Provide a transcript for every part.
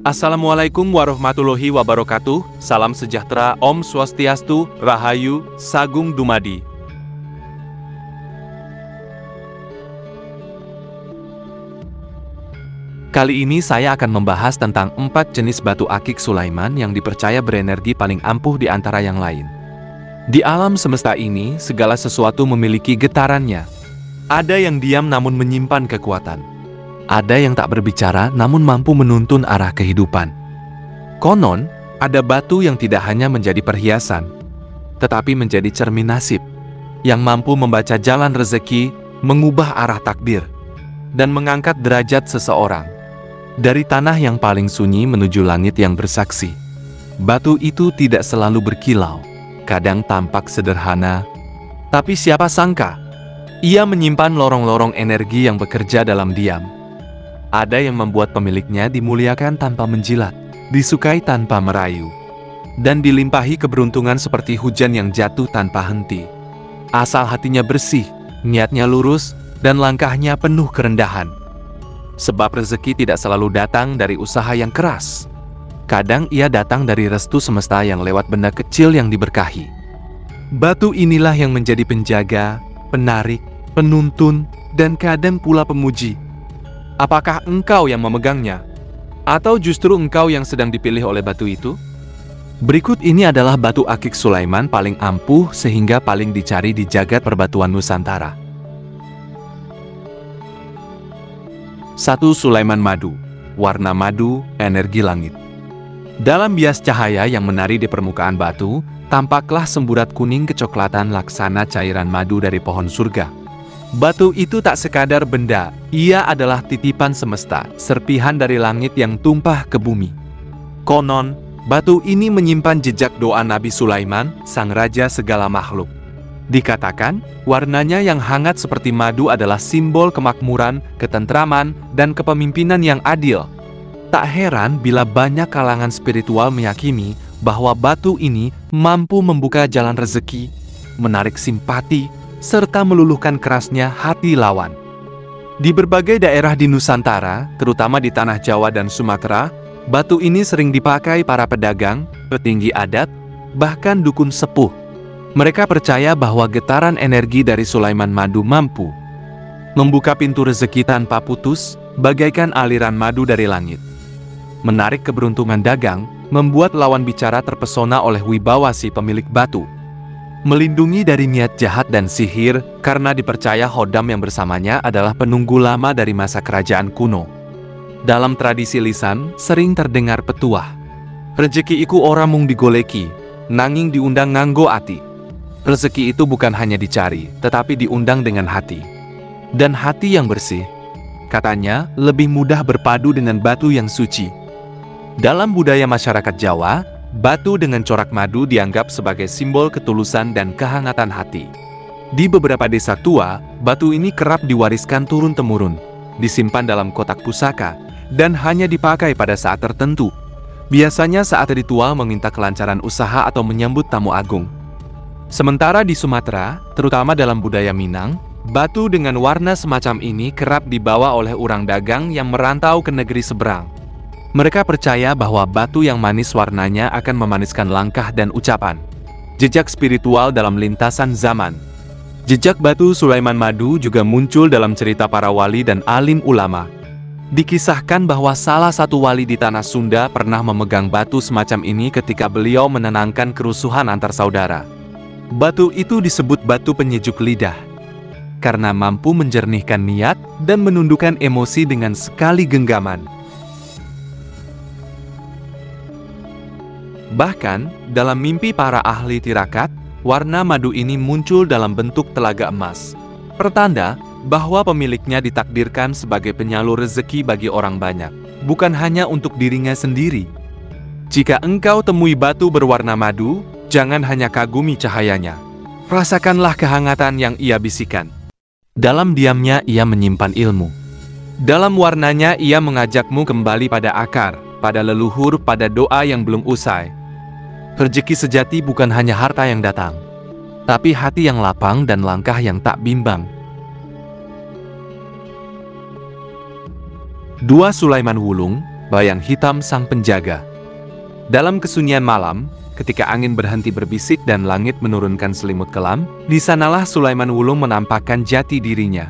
Assalamualaikum warahmatullahi wabarakatuh. Salam sejahtera, Om Swastiastu, Rahayu, Sagung Dumadi. Kali ini saya akan membahas tentang 4 jenis batu akik Sulaiman yang dipercaya berenergi paling ampuh di antara yang lain. Di alam semesta ini, segala sesuatu memiliki getarannya. Ada yang diam namun menyimpan kekuatan. Ada yang tak berbicara namun mampu menuntun arah kehidupan. Konon, ada batu yang tidak hanya menjadi perhiasan, tetapi menjadi cermin nasib, yang mampu membaca jalan rezeki, mengubah arah takdir, dan mengangkat derajat seseorang. Dari tanah yang paling sunyi menuju langit yang bersaksi. Batu itu tidak selalu berkilau, kadang tampak sederhana, tapi siapa sangka, ia menyimpan lorong-lorong energi yang bekerja dalam diam. Ada yang membuat pemiliknya dimuliakan tanpa menjilat, disukai tanpa merayu, dan dilimpahi keberuntungan seperti hujan yang jatuh tanpa henti. Asal hatinya bersih, niatnya lurus, dan langkahnya penuh kerendahan. Sebab rezeki tidak selalu datang dari usaha yang keras. Kadang ia datang dari restu semesta yang lewat benda kecil yang diberkahi. Batu inilah yang menjadi penjaga, penarik, penuntun, dan kadang pula pemuji. Apakah engkau yang memegangnya? Atau justru engkau yang sedang dipilih oleh batu itu? Berikut ini adalah batu akik Sulaiman paling ampuh sehingga paling dicari di jagat perbatuan Nusantara. 1. Sulaiman Madu. Warna madu, energi langit. Dalam bias cahaya yang menari di permukaan batu, tampaklah semburat kuning kecoklatan laksana cairan madu dari pohon surga. Batu itu tak sekadar benda, ia adalah titipan semesta, serpihan dari langit yang tumpah ke bumi. Konon, batu ini menyimpan jejak doa Nabi Sulaiman, sang raja segala makhluk. Dikatakan, warnanya yang hangat seperti madu adalah simbol kemakmuran, ketentraman, dan kepemimpinan yang adil. Tak heran bila banyak kalangan spiritual meyakini bahwa batu ini mampu membuka jalan rezeki, menarik simpati, serta meluluhkan kerasnya hati lawan. Di berbagai daerah di Nusantara, terutama di Tanah Jawa dan Sumatera, batu ini sering dipakai para pedagang, petinggi adat, bahkan dukun sepuh. Mereka percaya bahwa getaran energi dari Sulaiman Madu mampu membuka pintu rezeki tanpa putus, bagaikan aliran madu dari langit. Menarik keberuntungan dagang, membuat lawan bicara terpesona oleh wibawa si pemilik batu. Melindungi dari niat jahat dan sihir, karena dipercaya hodam yang bersamanya adalah penunggu lama dari masa kerajaan kuno. Dalam tradisi lisan, sering terdengar petuah. Rezeki iku ora mung digoleki, nanging diundang nganggo ati. Rezeki itu bukan hanya dicari, tetapi diundang dengan hati. Dan hati yang bersih, katanya, lebih mudah berpadu dengan batu yang suci. Dalam budaya masyarakat Jawa, batu dengan corak madu dianggap sebagai simbol ketulusan dan kehangatan hati. Di beberapa desa tua, batu ini kerap diwariskan turun-temurun, disimpan dalam kotak pusaka, dan hanya dipakai pada saat tertentu. Biasanya saat ritual meminta kelancaran usaha atau menyambut tamu agung. Sementara di Sumatera, terutama dalam budaya Minang, batu dengan warna semacam ini kerap dibawa oleh orang dagang yang merantau ke negeri seberang. Mereka percaya bahwa batu yang manis warnanya akan memaniskan langkah dan ucapan. Jejak spiritual dalam lintasan zaman. Jejak batu Sulaiman Madu juga muncul dalam cerita para wali dan alim ulama. Dikisahkan bahwa salah satu wali di tanah Sunda pernah memegang batu semacam ini ketika beliau menenangkan kerusuhan antar saudara. Batu itu disebut batu penyejuk lidah, karena mampu menjernihkan niat dan menundukkan emosi dengan sekali genggaman. Bahkan, dalam mimpi para ahli tirakat, warna madu ini muncul dalam bentuk telaga emas. Pertanda bahwa pemiliknya ditakdirkan sebagai penyalur rezeki bagi orang banyak, bukan hanya untuk dirinya sendiri. Jika engkau temui batu berwarna madu, jangan hanya kagumi cahayanya. Rasakanlah kehangatan yang ia bisikan. Dalam diamnya ia menyimpan ilmu. Dalam warnanya ia mengajakmu kembali pada akar, pada leluhur, pada doa yang belum usai. Rezeki sejati bukan hanya harta yang datang, tapi hati yang lapang dan langkah yang tak bimbang. 2. Sulaiman Wulung, bayang hitam sang penjaga. Dalam kesunyian malam, ketika angin berhenti berbisik dan langit menurunkan selimut kelam, di sanalah Sulaiman Wulung menampakkan jati dirinya.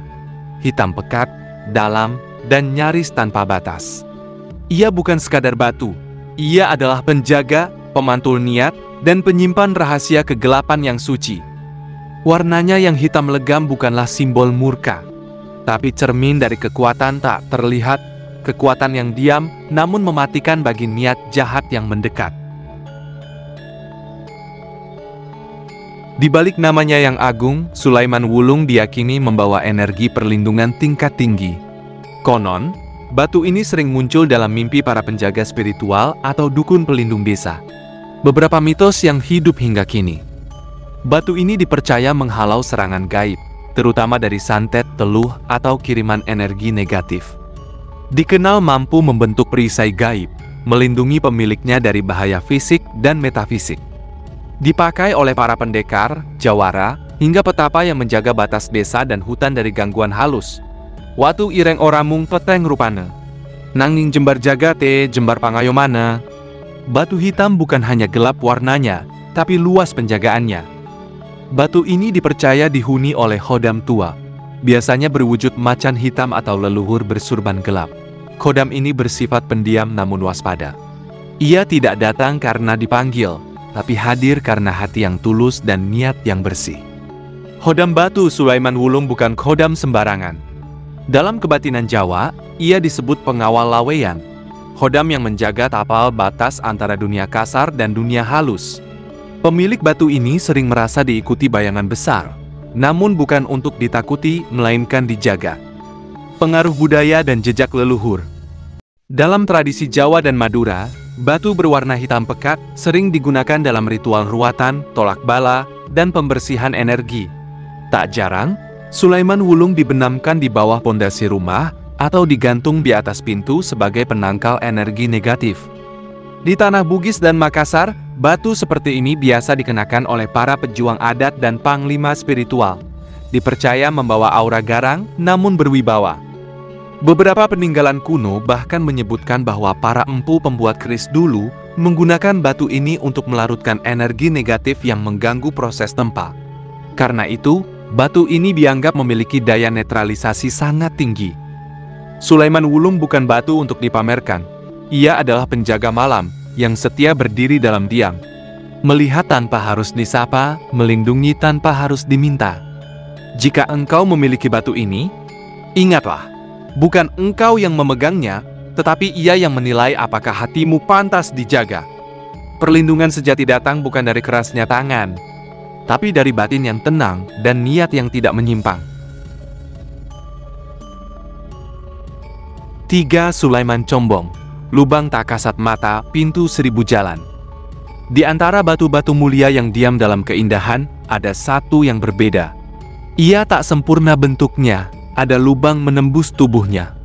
Hitam pekat, dalam, dan nyaris tanpa batas. Ia bukan sekadar batu. Ia adalah penjaga, pemantul niat, dan penyimpan rahasia kegelapan yang suci. Warnanya yang hitam legam bukanlah simbol murka, tapi cermin dari kekuatan tak terlihat, kekuatan yang diam namun mematikan bagi niat jahat yang mendekat. Di balik namanya yang agung, Sulaiman Wulung diyakini membawa energi perlindungan tingkat tinggi. Konon, batu ini sering muncul dalam mimpi para penjaga spiritual atau dukun pelindung desa. Beberapa mitos yang hidup hingga kini. Batu ini dipercaya menghalau serangan gaib, terutama dari santet, teluh, atau kiriman energi negatif. Dikenal mampu membentuk perisai gaib, melindungi pemiliknya dari bahaya fisik dan metafisik. Dipakai oleh para pendekar, jawara, hingga petapa yang menjaga batas desa dan hutan dari gangguan halus. Watu ireng oramung peteng rupane. Nanging jembar jagate, jembar pangayomana. Batu hitam bukan hanya gelap warnanya, tapi luas penjagaannya. Batu ini dipercaya dihuni oleh khodam tua. Biasanya berwujud macan hitam atau leluhur bersurban gelap. Khodam ini bersifat pendiam namun waspada. Ia tidak datang karena dipanggil, tapi hadir karena hati yang tulus dan niat yang bersih. Khodam batu Sulaiman Wulung bukan khodam sembarangan. Dalam kebatinan Jawa, ia disebut pengawal laweyan. Khodam yang menjaga tapal batas antara dunia kasar dan dunia halus. Pemilik batu ini sering merasa diikuti bayangan besar, namun bukan untuk ditakuti, melainkan dijaga. Pengaruh budaya dan jejak leluhur. Dalam tradisi Jawa dan Madura, batu berwarna hitam pekat sering digunakan dalam ritual ruatan, tolak bala, dan pembersihan energi. Tak jarang, Sulaiman Wulung dibenamkan di bawah pondasi rumah atau digantung di atas pintu sebagai penangkal energi negatif. Di tanah Bugis dan Makassar, batu seperti ini biasa dikenakan oleh para pejuang adat dan panglima spiritual. Dipercaya membawa aura garang, namun berwibawa. Beberapa peninggalan kuno bahkan menyebutkan bahwa para empu pembuat keris dulu menggunakan batu ini untuk melarutkan energi negatif yang mengganggu proses tempa. Karena itu, batu ini dianggap memiliki daya netralisasi sangat tinggi. Sulaiman Wulung bukan batu untuk dipamerkan. Ia adalah penjaga malam yang setia berdiri dalam diam. Melihat tanpa harus disapa, melindungi tanpa harus diminta. Jika engkau memiliki batu ini, ingatlah, bukan engkau yang memegangnya, tetapi ia yang menilai apakah hatimu pantas dijaga. Perlindungan sejati datang bukan dari kerasnya tangan, tapi dari batin yang tenang dan niat yang tidak menyimpang. 3. Sulaiman Combong. Lubang tak kasat mata, pintu 1000 jalan. Di antara batu-batu mulia yang diam dalam keindahan, ada satu yang berbeda. Ia tak sempurna bentuknya, ada lubang menembus tubuhnya.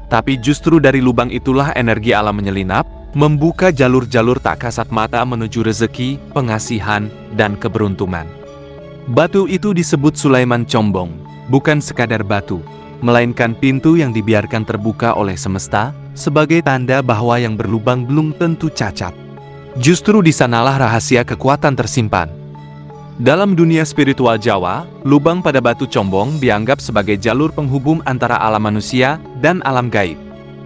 Tapi justru dari lubang itulah energi alam menyelinap, membuka jalur-jalur tak kasat mata menuju rezeki, pengasihan, dan keberuntungan. Batu itu disebut Sulaiman Combong, bukan sekadar batu, melainkan pintu yang dibiarkan terbuka oleh semesta, sebagai tanda bahwa yang berlubang belum tentu cacat. Justru di sanalah rahasia kekuatan tersimpan. Dalam dunia spiritual Jawa, lubang pada batu combong dianggap sebagai jalur penghubung antara alam manusia dan alam gaib.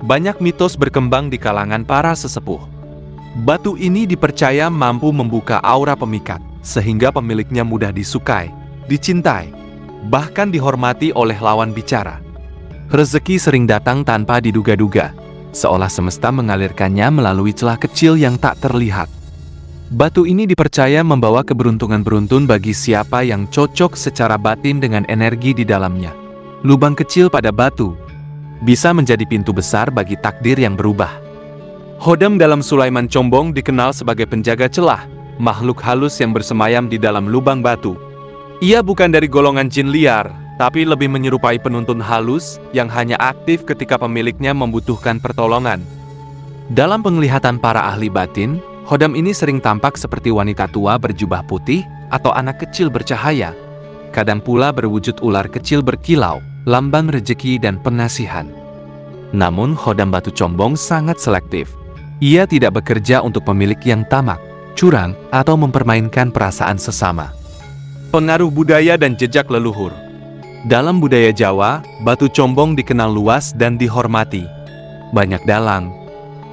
Banyak mitos berkembang di kalangan para sesepuh. Batu ini dipercaya mampu membuka aura pemikat, sehingga pemiliknya mudah disukai, dicintai, bahkan dihormati oleh lawan bicara. Rezeki sering datang tanpa diduga-duga, seolah semesta mengalirkannya melalui celah kecil yang tak terlihat. Batu ini dipercaya membawa keberuntungan beruntun bagi siapa yang cocok secara batin dengan energi di dalamnya. Lubang kecil pada batu bisa menjadi pintu besar bagi takdir yang berubah. Khodam dalam Sulaiman Combong dikenal sebagai penjaga celah, makhluk halus yang bersemayam di dalam lubang batu. Ia bukan dari golongan jin liar, tapi lebih menyerupai penuntun halus yang hanya aktif ketika pemiliknya membutuhkan pertolongan. Dalam penglihatan para ahli batin, khodam ini sering tampak seperti wanita tua berjubah putih atau anak kecil bercahaya. Kadang pula berwujud ular kecil berkilau, lambang rejeki dan penasihan. Namun Khodam Batu Combong sangat selektif. Ia tidak bekerja untuk pemilik yang tamak, curang, atau mempermainkan perasaan sesama. Pengaruh budaya dan jejak leluhur. Dalam budaya Jawa, batu combong dikenal luas dan dihormati. Banyak dalang,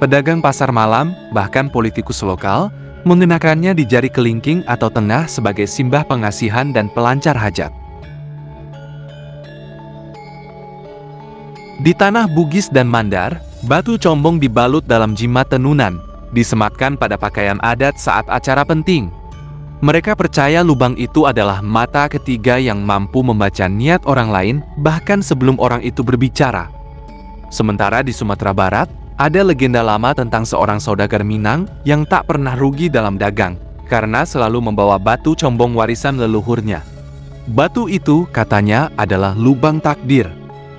pedagang pasar malam, bahkan politikus lokal, mengenakannya di jari kelingking atau tengah sebagai simbah pengasihan dan pelancar hajat. Di tanah Bugis dan Mandar, batu combong dibalut dalam jimat tenunan, disematkan pada pakaian adat saat acara penting. Mereka percaya lubang itu adalah mata ketiga yang mampu membaca niat orang lain bahkan sebelum orang itu berbicara. Sementara di Sumatera Barat, ada legenda lama tentang seorang saudagar Minang yang tak pernah rugi dalam dagang karena selalu membawa batu combong warisan leluhurnya. Batu itu katanya adalah lubang takdir,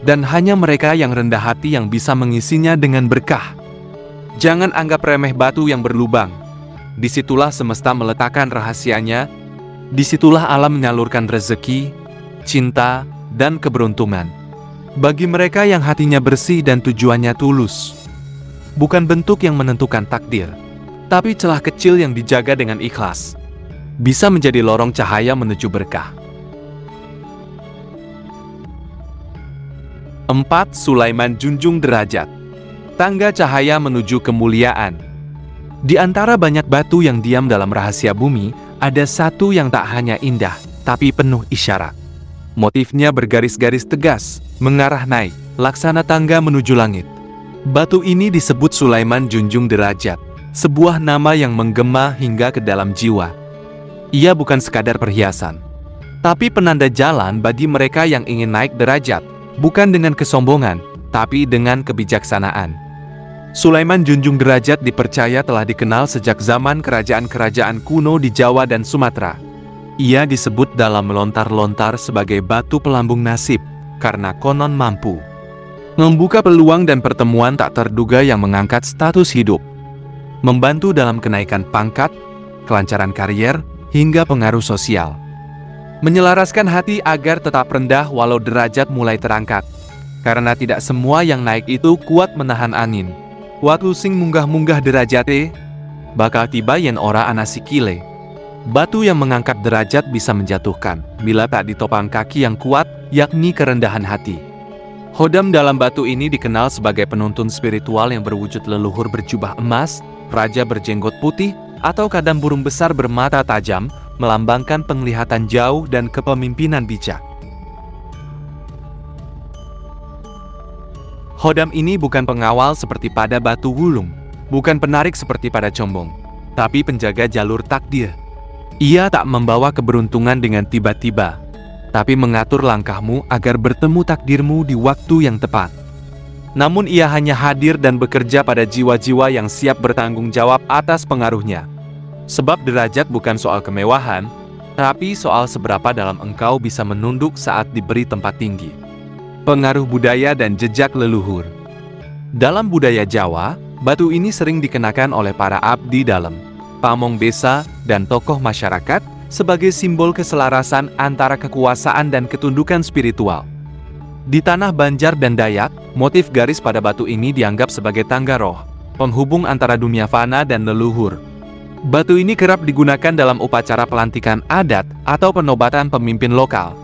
dan hanya mereka yang rendah hati yang bisa mengisinya dengan berkah. Jangan anggap remeh batu yang berlubang. Disitulah semesta meletakkan rahasianya, disitulah alam menyalurkan rezeki, cinta, dan keberuntungan. Bagi mereka yang hatinya bersih dan tujuannya tulus. Bukan bentuk yang menentukan takdir, tapi celah kecil yang dijaga dengan ikhlas, bisa menjadi lorong cahaya menuju berkah. 4. Sulaiman Junjung Derajat. Tangga cahaya menuju kemuliaan. Di antara banyak batu yang diam dalam rahasia bumi, ada satu yang tak hanya indah, tapi penuh isyarat. Motifnya bergaris-garis tegas, mengarah naik, laksana tangga menuju langit. Batu ini disebut Sulaiman Junjung Derajat, sebuah nama yang menggema hingga ke dalam jiwa. Ia bukan sekadar perhiasan, tapi penanda jalan bagi mereka yang ingin naik derajat, bukan dengan kesombongan, tapi dengan kebijaksanaan. Sulaiman Junjung Derajat dipercaya telah dikenal sejak zaman kerajaan-kerajaan kuno di Jawa dan Sumatera. Ia disebut dalam lontar-lontar sebagai batu pelambung nasib, karena konon mampu membuka peluang dan pertemuan tak terduga yang mengangkat status hidup, membantu dalam kenaikan pangkat, kelancaran karier, hingga pengaruh sosial. Menyelaraskan hati agar tetap rendah walau derajat mulai terangkat, karena tidak semua yang naik itu kuat menahan angin. Waktu sing munggah-munggah derajate, bakal tiba yen ora ana sikile. Batu yang mengangkat derajat bisa menjatuhkan, bila tak ditopang kaki yang kuat, yakni kerendahan hati. Khodam dalam batu ini dikenal sebagai penuntun spiritual yang berwujud leluhur berjubah emas, raja berjenggot putih, atau kadang burung besar bermata tajam, melambangkan penglihatan jauh dan kepemimpinan bijak. Khodam ini bukan pengawal seperti pada batu wulung, bukan penarik seperti pada combong, tapi penjaga jalur takdir. Ia tak membawa keberuntungan dengan tiba-tiba, tapi mengatur langkahmu agar bertemu takdirmu di waktu yang tepat. Namun ia hanya hadir dan bekerja pada jiwa-jiwa yang siap bertanggung jawab atas pengaruhnya. Sebab derajat bukan soal kemewahan, tapi soal seberapa dalam engkau bisa menunduk saat diberi tempat tinggi. Pengaruh budaya dan jejak leluhur. Dalam budaya Jawa, batu ini sering dikenakan oleh para abdi dalam, pamong desa, dan tokoh masyarakat sebagai simbol keselarasan antara kekuasaan dan ketundukan spiritual. Di tanah Banjar dan Dayak, motif garis pada batu ini dianggap sebagai tangga roh, penghubung antara dunia fana dan leluhur. Batu ini kerap digunakan dalam upacara pelantikan adat atau penobatan pemimpin lokal.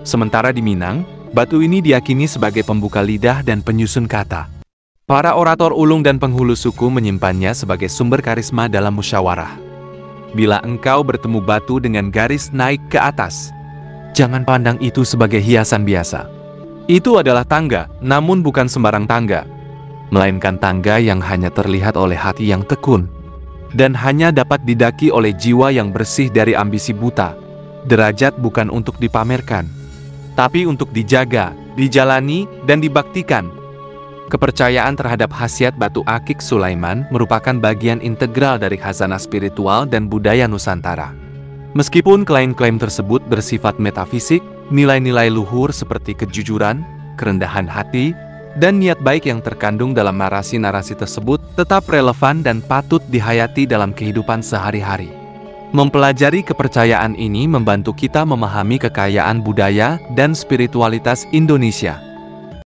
Sementara di Minang, batu ini diyakini sebagai pembuka lidah dan penyusun kata. Para orator ulung dan penghulu suku menyimpannya sebagai sumber karisma dalam musyawarah. Bila engkau bertemu batu dengan garis naik ke atas, jangan pandang itu sebagai hiasan biasa. Itu adalah tangga, namun bukan sembarang tangga, melainkan tangga yang hanya terlihat oleh hati yang tekun, dan hanya dapat didaki oleh jiwa yang bersih dari ambisi buta. Derajat bukan untuk dipamerkan, tapi untuk dijaga, dijalani, dan dibaktikan. Kepercayaan terhadap khasiat batu akik Sulaiman merupakan bagian integral dari khazanah spiritual dan budaya Nusantara. Meskipun klaim-klaim tersebut bersifat metafisik, nilai-nilai luhur seperti kejujuran, kerendahan hati, dan niat baik yang terkandung dalam narasi-narasi tersebut tetap relevan dan patut dihayati dalam kehidupan sehari-hari. Mempelajari kepercayaan ini membantu kita memahami kekayaan budaya dan spiritualitas Indonesia.